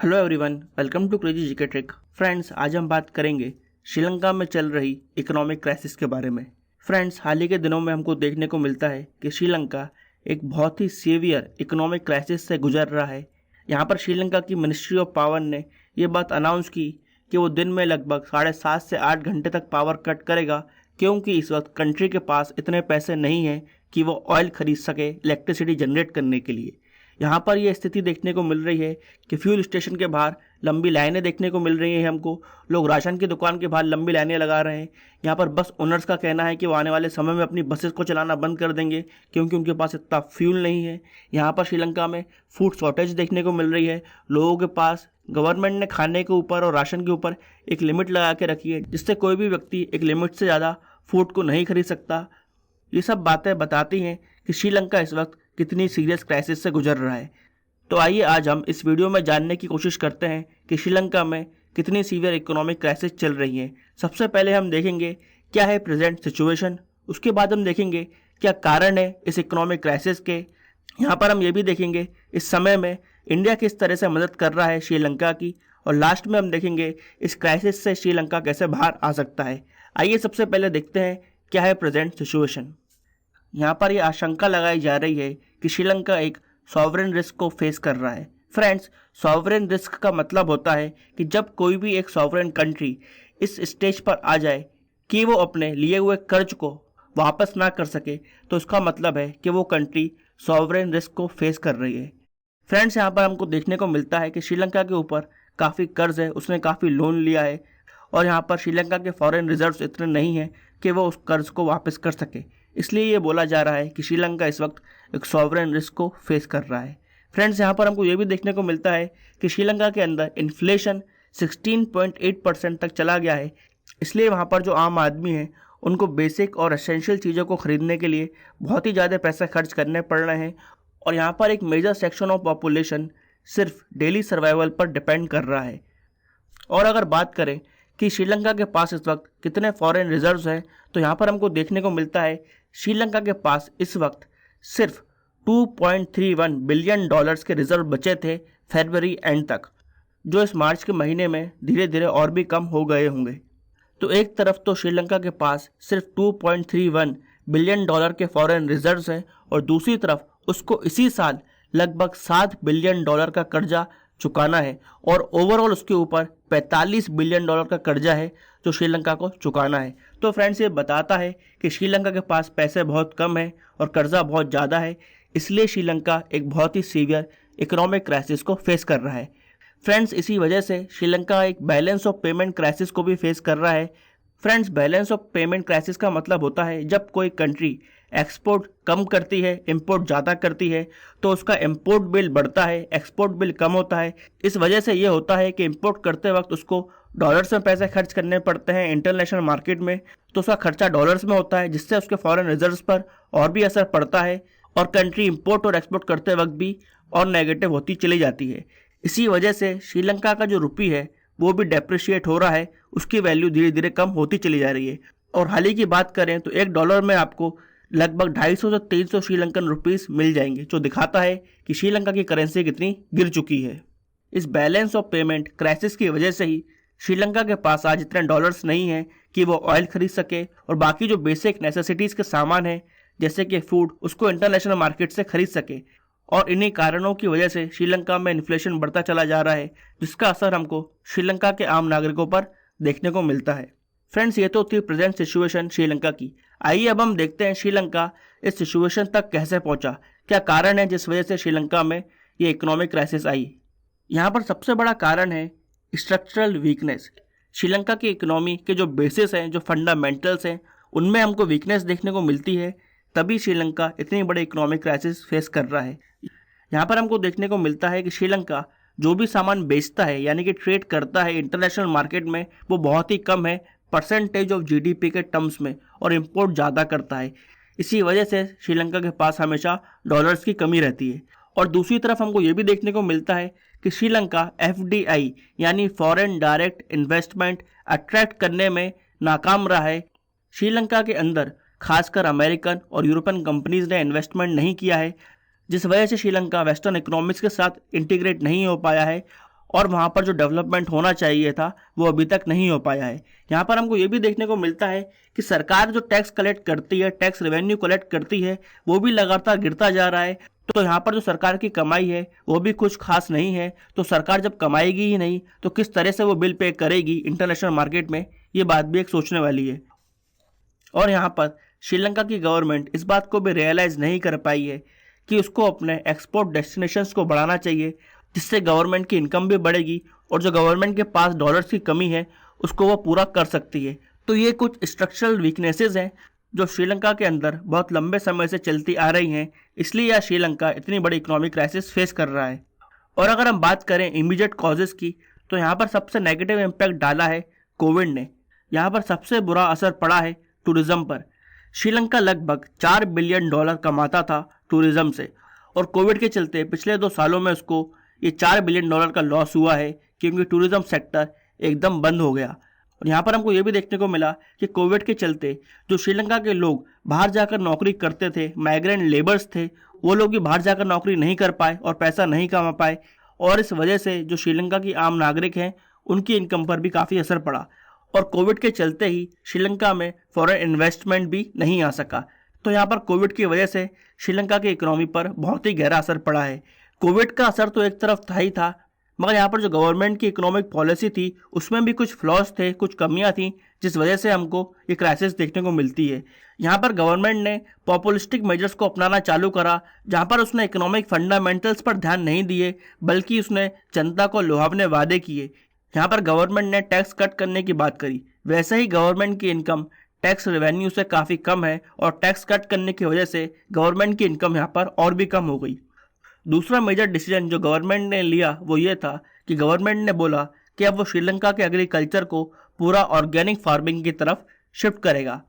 Hello everyone, welcome to crazy GK trick. Friends, आज हम बात करेंगे श्रीलंका में चल रही इकोनॉमिक क्राइसिस के बारे में। फ्रेंड्स, हाल ही के दिनों में हमको देखने को मिलता है कि श्रीलंका एक बहुत ही सीवियर इकोनॉमिक क्राइसिस से गुजर रहा है। यहाँ पर श्रीलंका की मिनिस्ट्री ऑफ पावर ने ये बात अनाउंस की कि वो दिन में लगभग 7.5 से 8 घंटे तक पावर कट करेगा, क्योंकि इस वक्त कंट्री के पास इतने पैसे नहीं हैं कि वो ऑयल खरीद सके इलेक्ट्रिसिटी जनरेट करने के लिए। यहाँ पर यह स्थिति देखने को मिल रही है कि फ्यूल स्टेशन के बाहर लंबी लाइनें देखने को मिल रही हैं। हमको लोग राशन की दुकान के बाहर लंबी लाइनें लगा रहे हैं। यहाँ पर बस ओनर्स का कहना है कि वो आने वाले समय में अपनी बसेस को चलाना बंद कर देंगे, क्योंकि उनके पास इतना फ्यूल नहीं है। यहाँ पर श्रीलंका में फूड शॉर्टेज देखने को मिल रही है। लोगों के पास गवर्नमेंट ने खाने के ऊपर और राशन के ऊपर एक लिमिट लगा के रखी है, जिससे कोई भी व्यक्ति एक लिमिट से ज़्यादा फूड को नहीं खरीद सकता। ये सब बातें बताती हैं कि श्रीलंका इस वक्त कितनी सीरियस क्राइसिस से गुजर रहा है। तो आइए आज हम इस वीडियो में जानने की कोशिश करते हैं कि श्रीलंका में कितनी सीवियर इकोनॉमिक क्राइसिस चल रही है। सबसे पहले हम देखेंगे क्या है प्रेजेंट सिचुएशन, उसके बाद हम देखेंगे क्या कारण है इस इकोनॉमिक क्राइसिस के। यहाँ पर हम ये भी देखेंगे इस समय में इंडिया किस तरह से मदद कर रहा है श्रीलंका की, और लास्ट में हम देखेंगे इस क्राइसिस से श्रीलंका कैसे बाहर आ सकता है। आइए सबसे पहले देखते हैं क्या है प्रेजेंट सिचुएशन। यहाँ पर यह आशंका लगाई जा रही है कि श्रीलंका एक सॉवरेन रिस्क को फेस कर रहा है। फ्रेंड्स, सॉवरेन रिस्क का मतलब होता है कि जब कोई भी एक सॉवरेन कंट्री इस स्टेज पर आ जाए कि वो अपने लिए हुए कर्ज को वापस ना कर सके, तो उसका मतलब है कि वो कंट्री सॉवरेन रिस्क को फेस कर रही है। फ्रेंड्स, यहाँ पर हमको देखने को मिलता है कि श्रीलंका के ऊपर काफ़ी कर्ज है, उसने काफ़ी लोन लिया है, और यहाँ पर श्रीलंका के फॉरेन रिजर्व्स इतने नहीं हैं कि वो उस कर्ज को वापस कर सके। इसलिए ये बोला जा रहा है कि श्रीलंका इस वक्त एक सॉवरेन रिस्क को फेस कर रहा है। फ्रेंड्स, यहाँ पर हमको ये भी देखने को मिलता है कि श्रीलंका के अंदर इन्फ्लेशन 16.8% तक चला गया है। इसलिए वहाँ पर जो आम आदमी है उनको बेसिक और एसेंशियल चीज़ों को ख़रीदने के लिए बहुत ही ज़्यादा पैसे खर्च करने पड़ रहे हैं, और यहाँ पर एक मेजर सेक्शन ऑफ पॉपुलेशन सिर्फ डेली सर्वाइवल पर डिपेंड कर रहा है। और अगर बात करें कि श्रीलंका के पास इस वक्त कितने फॉरेन रिजर्व्स हैं, तो यहाँ पर हमको देखने को मिलता है श्रीलंका के पास इस वक्त सिर्फ 2.31 बिलियन डॉलर्स के रिजर्व बचे थे फरवरी एंड तक, जो इस मार्च के महीने में धीरे धीरे और भी कम हो गए होंगे। तो एक तरफ तो श्रीलंका के पास सिर्फ 2.31 बिलियन डॉलर के फॉरेन रिजर्व्स हैं, और दूसरी तरफ उसको इसी साल लगभग 7 बिलियन डॉलर का कर्जा चुकाना है, और ओवरऑल उसके ऊपर 45 बिलियन डॉलर का कर्जा है जो श्रीलंका को चुकाना है। तो फ्रेंड्स, ये बताता है कि श्रीलंका के पास पैसे बहुत कम है और कर्जा बहुत ज़्यादा है, इसलिए श्रीलंका एक बहुत ही सीवियर इकोनॉमिक क्राइसिस को फेस कर रहा है। फ्रेंड्स, इसी वजह से श्रीलंका एक बैलेंस ऑफ पेमेंट क्राइसिस को भी फेस कर रहा है। Friends, balance of payment crisis का मतलब होता है जब कोई कंट्री एक्सपोर्ट कम करती है, इंपोर्ट ज़्यादा करती है, तो उसका इंपोर्ट बिल बढ़ता है, एक्सपोर्ट बिल कम होता है। इस वजह से ये होता है कि इंपोर्ट करते वक्त उसको डॉलर्स में पैसे खर्च करने पड़ते हैं इंटरनेशनल मार्केट में, तो उसका खर्चा डॉलर्स में होता है, जिससे उसके फॉरेन रिजर्व्स पर और भी असर पड़ता है, और कंट्री इंपोर्ट और एक्सपोर्ट करते वक्त भी और नेगेटिव होती चली जाती है। इसी वजह से श्रीलंका का जो रुपी है वो भी डेप्रिशिएट हो रहा है, उसकी वैल्यू धीरे धीरे कम होती चली जा रही है। और हाल ही की बात करें तो $1 में आपको लगभग 250 से 300 श्रीलंकन रुपीस मिल जाएंगे, जो दिखाता है कि श्रीलंका की करेंसी कितनी गिर चुकी है। इस बैलेंस ऑफ पेमेंट क्राइसिस की वजह से ही श्रीलंका के पास आज इतने डॉलर्स नहीं हैं कि वो ऑयल खरीद सके, और बाकी जो बेसिक नेसेसिटीज़ के सामान है जैसे कि फूड, उसको इंटरनेशनल मार्केट से खरीद सके। और इन्हीं कारणों की वजह से श्रीलंका में इन्फ्लेशन बढ़ता चला जा रहा है, जिसका असर हमको श्रीलंका के आम नागरिकों पर देखने को मिलता है। फ्रेंड्स, ये तो थी प्रेजेंट सिचुएशन श्रीलंका की। आइए अब हम देखते हैं श्रीलंका इस सिचुएशन तक कैसे पहुंचा, क्या कारण है जिस वजह से श्रीलंका में ये इकोनॉमिक क्राइसिस आई। यहाँ पर सबसे बड़ा कारण है स्ट्रक्चरल वीकनेस। श्रीलंका की इकोनॉमी के जो बेसिस हैं, जो फंडामेंटल्स हैं, उनमें हमको वीकनेस देखने को मिलती है, तभी श्रीलंका इतनी बड़ी इकोनॉमिक क्राइसिस फेस कर रहा है। यहाँ पर हमको देखने को मिलता है कि श्रीलंका जो भी सामान बेचता है, यानी कि ट्रेड करता है इंटरनेशनल मार्केट में, वो बहुत ही कम है परसेंटेज ऑफ जीडीपी के टर्म्स में, और इंपोर्ट ज़्यादा करता है। इसी वजह से श्रीलंका के पास हमेशा डॉलर्स की कमी रहती है। और दूसरी तरफ हमको ये भी देखने को मिलता है कि श्रीलंका एफडीआई यानी फॉरेन डायरेक्ट इन्वेस्टमेंट अट्रैक्ट करने में नाकाम रहा है। श्रीलंका के अंदर खासकर अमेरिकन और यूरोपियन कंपनीज ने इन्वेस्टमेंट नहीं किया है, जिस वजह से श्रीलंका वेस्टर्न इकोनॉमिक्स के साथ इंटीग्रेट नहीं हो पाया है, और वहाँ पर जो डेवलपमेंट होना चाहिए था वो अभी तक नहीं हो पाया है। यहाँ पर हमको ये भी देखने को मिलता है कि सरकार जो टैक्स कलेक्ट करती है, टैक्स रेवेन्यू कलेक्ट करती है, वो भी लगातार गिरता जा रहा है। तो यहाँ पर जो सरकार की कमाई है वो भी कुछ खास नहीं है। तो सरकार जब कमाएगी ही नहीं तो किस तरह से वो बिल पे करेगी इंटरनेशनल मार्केट में, ये बात भी एक सोचने वाली है। और यहाँ पर श्रीलंका की गवर्नमेंट इस बात को भी रियलाइज़ नहीं कर पाई है कि उसको अपने एक्सपोर्ट डेस्टिनेशंस को बढ़ाना चाहिए, जिससे गवर्नमेंट की इनकम भी बढ़ेगी और जो गवर्नमेंट के पास डॉलर्स की कमी है उसको वो पूरा कर सकती है। तो ये कुछ स्ट्रक्चरल वीकनेसेस हैं जो श्रीलंका के अंदर बहुत लंबे समय से चलती आ रही हैं, इसलिए यह श्रीलंका इतनी बड़ी इकोनॉमिक क्राइसिस फेस कर रहा है। और अगर हम बात करें इमीडिएट कॉजेज़ की, तो यहाँ पर सबसे नेगेटिव इम्पैक्ट डाला है कोविड ने। यहाँ पर सबसे बुरा असर पड़ा है टूरिज़्म पर। श्रीलंका लगभग $4 बिलियन कमाता था टूरिज़्म से, और कोविड के चलते पिछले 2 सालों में उसको ये $4 बिलियन का लॉस हुआ है, क्योंकि टूरिज़्म सेक्टर एकदम बंद हो गया। और यहाँ पर हमको ये भी देखने को मिला कि कोविड के चलते जो श्रीलंका के लोग बाहर जाकर नौकरी करते थे, माइग्रेंट लेबर्स थे, वो लोग भी बाहर जाकर नौकरी नहीं कर पाए और पैसा नहीं कमा पाए, और इस वजह से जो श्रीलंका की आम नागरिक हैं उनकी इनकम पर भी काफ़ी असर पड़ा। और कोविड के चलते ही श्रीलंका में फॉरेन इन्वेस्टमेंट भी नहीं आ सका। तो यहाँ पर कोविड की वजह से श्रीलंका की इकोनॉमी पर बहुत ही गहरा असर पड़ा है। कोविड का असर तो एक तरफ था ही था, मगर यहाँ पर जो गवर्नमेंट की इकोनॉमिक पॉलिसी थी उसमें भी कुछ फ्लॉज थे, कुछ कमियाँ थीं, जिस वजह से हमको ये क्राइसिस देखने को मिलती है। यहाँ पर गवर्नमेंट ने पॉपुलिस्टिक मेजर्स को अपनाना चालू करा, जहाँ पर उसने इकोनॉमिक फंडामेंटल्स पर ध्यान नहीं दिए, बल्कि उसने जनता को लुभावने वादे किए। यहाँ पर गवर्नमेंट ने टैक्स कट करने की बात करी, वैसे ही गवर्नमेंट की इनकम टैक्स रेवेन्यू से काफ़ी कम है, और टैक्स कट करने की वजह से गवर्नमेंट की इनकम यहाँ पर और भी कम हो गई। दूसरा मेजर डिसीजन जो गवर्नमेंट ने लिया वो ये था कि गवर्नमेंट ने बोला कि अब वो श्रीलंका के एग्रीकल्चर को पूरा ऑर्गेनिक फार्मिंग की तरफ शिफ्ट करेगा।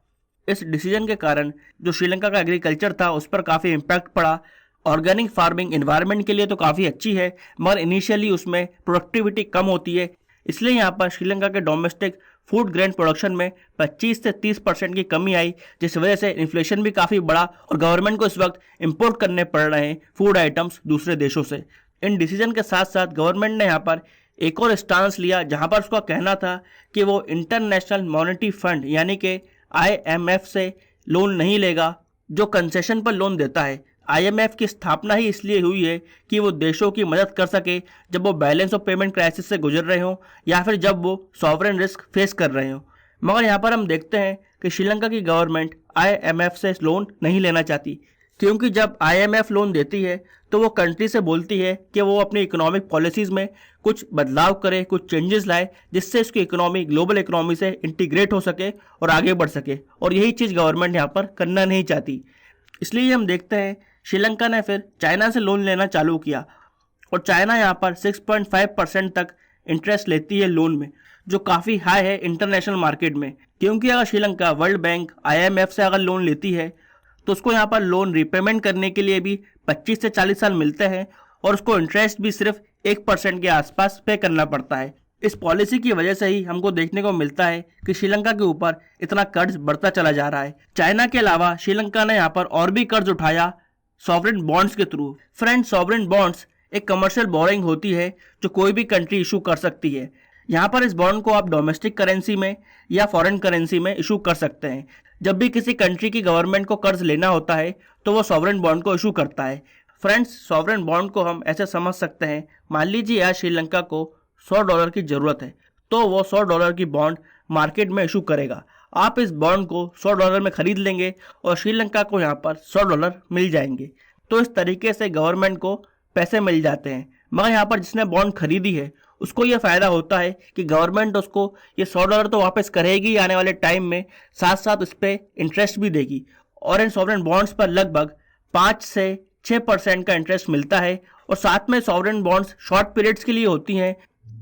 इस डिसीजन के कारण जो श्रीलंका का एग्रीकल्चर था उस पर काफ़ी इम्पैक्ट पड़ा। ऑर्गेनिक फार्मिंग एनवायरनमेंट के लिए तो काफ़ी अच्छी है, मगर इनिशियली उसमें प्रोडक्टिविटी कम होती है, इसलिए यहाँ पर श्रीलंका के डोमेस्टिक फूड ग्रेन प्रोडक्शन में 25 से 30% की कमी आई, जिस वजह से इन्फ्लेशन भी काफ़ी बढ़ा और गवर्नमेंट को इस वक्त इंपोर्ट करने पड़ रहे हैं फूड आइटम्स दूसरे देशों से। इन डिसीजन के साथ साथ गवर्नमेंट ने यहाँ पर एक और स्टांस लिया, जहाँ पर उसका कहना था कि वो इंटरनेशनल मॉनेटरी फंड यानी कि IMF से लोन नहीं लेगा, जो कंसेशन पर लोन देता है। IMF की स्थापना ही इसलिए हुई है कि वो देशों की मदद कर सके जब वो बैलेंस ऑफ पेमेंट क्राइसिस से गुजर रहे हों, या फिर जब वो सॉवरेन रिस्क फेस कर रहे हों। मगर यहाँ पर हम देखते हैं कि श्रीलंका की गवर्नमेंट IMF से लोन नहीं लेना चाहती, क्योंकि जब IMF लोन देती है तो वो कंट्री से बोलती है कि वो अपनी इकोनॉमिक पॉलिसीज़ में कुछ बदलाव करे, कुछ चेंजेस लाए, जिससे उसकी इकोनॉमी ग्लोबल इकोनॉमी से इंटीग्रेट हो सके और आगे बढ़ सके। और यही चीज़ गवर्नमेंट यहाँ पर करना नहीं चाहती। इसलिए हम देखते हैं श्रीलंका ने फिर चाइना से लोन लेना चालू किया, और चाइना यहाँ पर 6.5% तक इंटरेस्ट लेती है लोन में, जो काफ़ी हाई है इंटरनेशनल मार्केट में। क्योंकि अगर श्रीलंका वर्ल्ड बैंक IMF से अगर लोन लेती है तो उसको यहाँ पर लोन रिपेमेंट करने के लिए भी 25 से 40 साल मिलते हैं, और उसको इंटरेस्ट भी सिर्फ 1% के आसपास पे करना पड़ता है। इस पॉलिसी की वजह से ही हमको देखने को मिलता है कि श्रीलंका के ऊपर इतना कर्ज बढ़ता चला जा रहा है। चाइना के अलावा श्रीलंका ने यहाँ पर और भी कर्ज उठाया सॉवरेन बॉन्ड्स के थ्रू। फ्रेंड, सॉवरेन बॉन्ड्स एक कमर्शियल बोरिंग होती है जो कोई भी कंट्री इशू कर सकती है। यहाँ पर इस बॉन्ड को आप डोमेस्टिक करेंसी में या फॉरेन करेंसी में इशू कर सकते हैं। जब भी किसी कंट्री की गवर्नमेंट को कर्ज लेना होता है तो वो सॉवरेन बॉन्ड को इशू करता है। फ्रेंड्स, सॉवरेन बॉन्ड को हम ऐसे समझ सकते हैं, मान लीजिए आज श्रीलंका को $100 की ज़रूरत है, तो वो $100 की बॉन्ड मार्केट में इशू करेगा। आप इस बॉन्ड को $100 में खरीद लेंगे और श्रीलंका को यहाँ पर $100 मिल जाएंगे। तो इस तरीके से गवर्नमेंट को पैसे मिल जाते हैं। मगर यहाँ पर जिसने बॉन्ड खरीदी है उसको ये फ़ायदा होता है कि गवर्नमेंट उसको ये $100 तो वापस करेगी आने वाले टाइम में, साथ साथ उस पर इंटरेस्ट भी देगी। और इन सॉवरेन बॉन्ड्स पर लगभग 5 से 6% का इंटरेस्ट मिलता है। और साथ में सॉवरेन बॉन्ड्स शॉर्ट पीरियड्स के लिए होती हैं,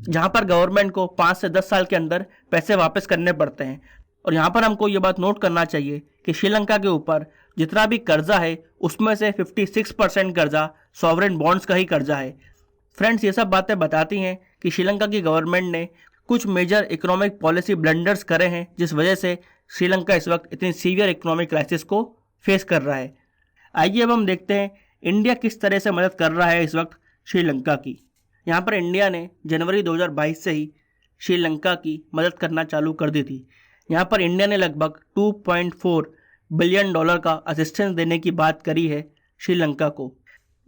जहाँ पर गवर्नमेंट को 5 से 10 साल के अंदर पैसे वापस करने पड़ते हैं। और यहाँ पर हमको ये बात नोट करना चाहिए कि श्रीलंका के ऊपर जितना भी कर्जा है उसमें से 56% कर्जा सॉवरेन बॉन्ड्स का ही कर्जा है। फ्रेंड्स, ये सब बातें बताती हैं कि श्रीलंका की गवर्नमेंट ने कुछ मेजर इकोनॉमिक पॉलिसी ब्लंडर्स करे हैं, जिस वजह से श्रीलंका इस वक्त इतनी सीवियर इकोनॉमिक क्राइसिस को फेस कर रहा है। आइए अब हम देखते हैं इंडिया किस तरह से मदद कर रहा है इस वक्त श्रीलंका की। यहाँ पर इंडिया ने जनवरी 2022 से ही श्रीलंका की मदद करना चालू कर दी थी। यहाँ पर इंडिया ने लगभग 2.4 बिलियन डॉलर का असिस्टेंस देने की बात करी है श्रीलंका को,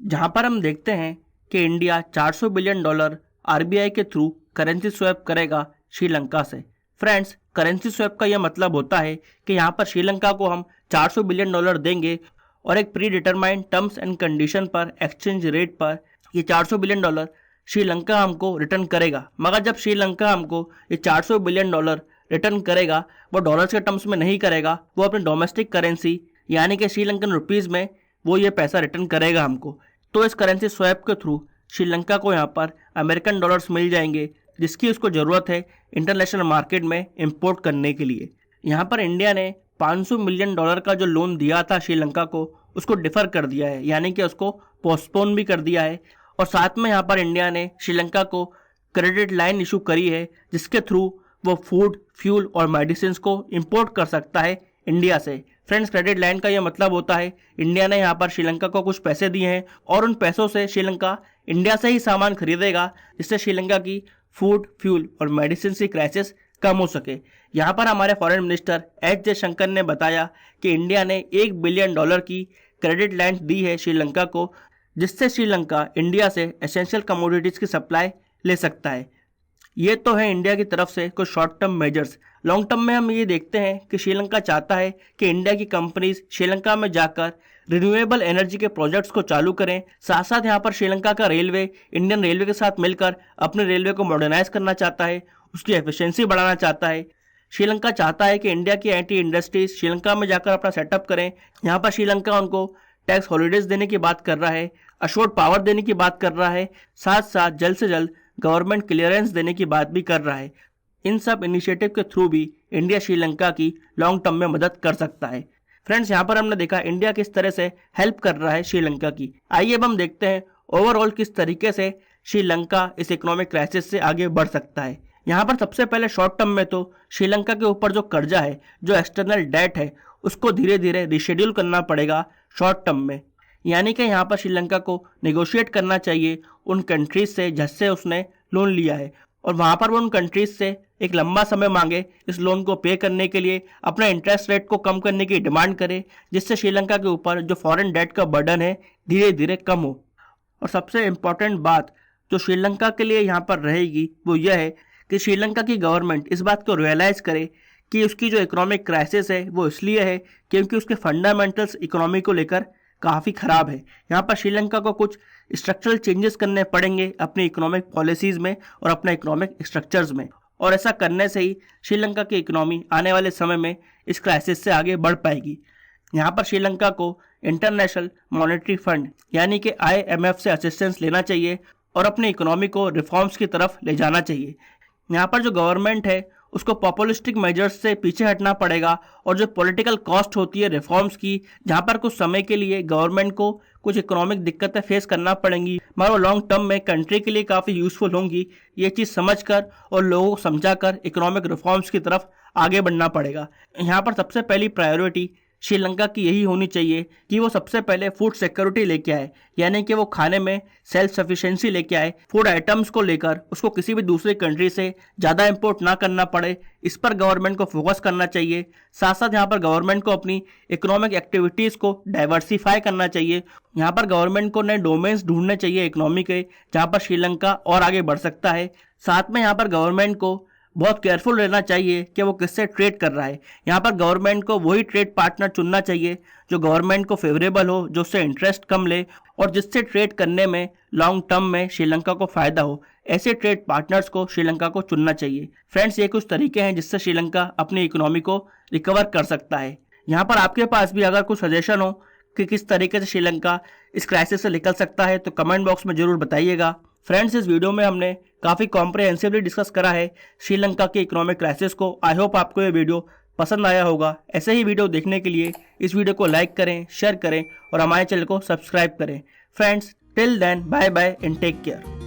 जहाँ पर हम देखते हैं कि इंडिया 400 बिलियन डॉलर आरबीआई के थ्रू करेंसी स्वैप करेगा श्रीलंका से। फ्रेंड्स, करेंसी स्वैप का यह मतलब होता है कि यहाँ पर श्रीलंका को हम 400 बिलियन डॉलर देंगे और एक pre determined terms and condition पर एक्सचेंज रेट पर ये 400 बिलियन डॉलर श्रीलंका हमको रिटर्न करेगा। मगर जब श्रीलंका हमको ये 400 बिलियन डॉलर रिटर्न करेगा, वो डॉलर्स के टर्म्स में नहीं करेगा, वो अपनी डोमेस्टिक करेंसी यानी कि श्रीलंकन रुपीज़ में वो ये पैसा रिटर्न करेगा हमको। तो इस करेंसी स्वैप के थ्रू श्रीलंका को यहाँ पर अमेरिकन डॉलर्स मिल जाएंगे, जिसकी उसको ज़रूरत है इंटरनेशनल मार्केट में इंपोर्ट करने के लिए। यहाँ पर इंडिया ने 500 मिलियन डॉलर का जो लोन दिया था श्रीलंका को, उसको डिफ़र कर दिया है, यानी कि उसको पोस्टपोन भी कर दिया है। और साथ में यहाँ पर इंडिया ने श्रीलंका को क्रेडिट लाइन इशू करी है, जिसके थ्रू वो फूड, फ्यूल और मेडिसिन को इंपोर्ट कर सकता है इंडिया से। फ्रेंड्स, क्रेडिट लाइन का यह मतलब होता है इंडिया ने यहाँ पर श्रीलंका को कुछ पैसे दिए हैं और उन पैसों से श्रीलंका इंडिया से ही सामान खरीदेगा, जिससे श्रीलंका की फूड, फ्यूल और मेडिसिन की क्राइसिस कम हो सके। यहाँ पर हमारे फॉरेन मिनिस्टर एच जयशंकर ने बताया कि इंडिया ने 1 बिलियन डॉलर की क्रेडिट लाइन दी है श्रीलंका को, जिससे श्रीलंका इंडिया से एसेंशियल कमोडिटीज़ की सप्लाई ले सकता है। ये तो है इंडिया की तरफ से कुछ short term measures. Long term में हम ये देखते हैं कि श्रीलंका चाहता है कि इंडिया की कंपनीज श्रीलंका में जाकर रिन्यूएबल एनर्जी के प्रोजेक्ट्स को चालू करें। साथ साथ यहाँ पर श्रीलंका का रेलवे इंडियन रेलवे के साथ मिलकर अपने रेलवे को मॉडर्नाइज करना चाहता है, उसकी एफिशिएंसी बढ़ाना चाहता है। श्रीलंका चाहता है कि इंडिया की आईटी इंडस्ट्रीज श्रीलंका में जाकर अपना सेटअप करें। यहाँ पर श्रीलंका उनको टैक्स हॉलीडेज देने की बात कर रहा है, अशोर्ड पावर देने की बात कर रहा है, साथ साथ जल्द से जल्द गवर्नमेंट क्लियरेंस देने की बात भी कर रहा है। इन सब इनिशिएटिव के थ्रू भी इंडिया श्रीलंका की लॉन्ग टर्म में मदद कर सकता है। फ्रेंड्स, यहाँ पर हमने देखा इंडिया किस तरह से हेल्प कर रहा है श्रीलंका की। आइए अब हम देखते हैं ओवरऑल किस तरीके से श्रीलंका इस इकोनॉमिक क्राइसिस से आगे बढ़ सकता है। यहाँ पर सबसे पहले शॉर्ट टर्म में तो श्रीलंका के ऊपर जो कर्जा है, जो एक्सटर्नल डेट है, उसको धीरे धीरे रिशेड्यूल करना पड़ेगा शॉर्ट टर्म में। यानी कि यहाँ पर श्रीलंका को नेगोशिएट करना चाहिए उन कंट्रीज से जिससे उसने लोन लिया है, और वहाँ पर वो उन कंट्रीज से एक लंबा समय मांगे इस लोन को पे करने के लिए, अपना इंटरेस्ट रेट को कम करने की डिमांड करे, जिससे श्रीलंका के ऊपर जो फॉरेन डेट का बर्डन है धीरे धीरे कम हो। और सबसे इम्पॉर्टेंट बात जो श्रीलंका के लिए यहाँ पर रहेगी वो यह है कि श्रीलंका की गवर्नमेंट इस बात को रियलाइज़ करे कि उसकी जो इकोनॉमिक क्राइसिस है वो इसलिए है क्योंकि उसके फंडामेंटल्स इकोनॉमी को लेकर काफ़ी ख़राब है। यहाँ पर श्रीलंका को कुछ स्ट्रक्चरल चेंजेस करने पड़ेंगे अपनी इकोनॉमिक पॉलिसीज़ में और अपने इकोनॉमिक स्ट्रक्चर्स में, और ऐसा करने से ही श्रीलंका की इकोनॉमी आने वाले समय में इस क्राइसिस से आगे बढ़ पाएगी। यहाँ पर श्रीलंका को इंटरनेशनल मॉनेटरी फंड यानी कि IMF से असिस्टेंस लेना चाहिए और अपनी इकोनॉमी को रिफॉर्म्स की तरफ ले जाना चाहिए। यहाँ पर जो गवर्नमेंट है उसको पॉपुलिस्टिक मेजर्स से पीछे हटना पड़ेगा, और जो पॉलिटिकल कॉस्ट होती है रिफॉर्म्स की, जहाँ पर कुछ समय के लिए गवर्नमेंट को कुछ इकोनॉमिक दिक्कतें फेस करना पड़ेंगी, मगर वो लॉन्ग टर्म में कंट्री के लिए काफ़ी यूज़फुल होंगी। ये चीज़ समझकर और लोगों को समझाकर इकोनॉमिक रिफॉर्म्स की तरफ आगे बढ़ना पड़ेगा। यहाँ पर सबसे पहली प्रायोरिटी श्रीलंका की यही होनी चाहिए कि वो सबसे पहले फूड सिक्योरिटी लेके आए, यानी कि वो खाने में सेल्फ सफिशिएंसी लेके आए। फूड आइटम्स को लेकर उसको किसी भी दूसरी कंट्री से ज़्यादा इंपोर्ट ना करना पड़े, इस पर गवर्नमेंट को फोकस करना चाहिए। साथ साथ यहाँ पर गवर्नमेंट को अपनी इकोनॉमिक एक्टिविटीज़ को डाइवर्सिफाई करना चाहिए। यहाँ पर गवर्नमेंट को नए डोमेन्स ढूंढने चाहिए इकोनॉमी के, जहाँ पर श्रीलंका और आगे बढ़ सकता है। साथ में यहाँ पर गवर्नमेंट को बहुत केयरफुल रहना चाहिए कि वो किससे ट्रेड कर रहा है। यहाँ पर गवर्नमेंट को वही ट्रेड पार्टनर चुनना चाहिए जो गवर्नमेंट को फेवरेबल हो, जो उससे इंटरेस्ट कम ले और जिससे ट्रेड करने में लॉन्ग टर्म में श्रीलंका को फ़ायदा हो। ऐसे ट्रेड पार्टनर्स को श्रीलंका को चुनना चाहिए। फ्रेंड्स, ये कुछ तरीके हैं जिससे श्रीलंका अपनी इकोनॉमी को रिकवर कर सकता है। यहाँ पर आपके पास भी अगर कुछ सजेशन हो कि किस तरीके से श्रीलंका इस क्राइसिस से निकल सकता है तो कमेंट बॉक्स में ज़रूर बताइएगा। फ्रेंड्स, इस वीडियो में हमने काफ़ी कॉम्प्रिहेंसिवली डिस्कस करा है श्रीलंका के इकोनॉमिक क्राइसिस को। आई होप आपको ये वीडियो पसंद आया होगा। ऐसे ही वीडियो देखने के लिए इस वीडियो को लाइक करें, शेयर करें और हमारे चैनल को सब्सक्राइब करें। Friends, till then bye bye and take care.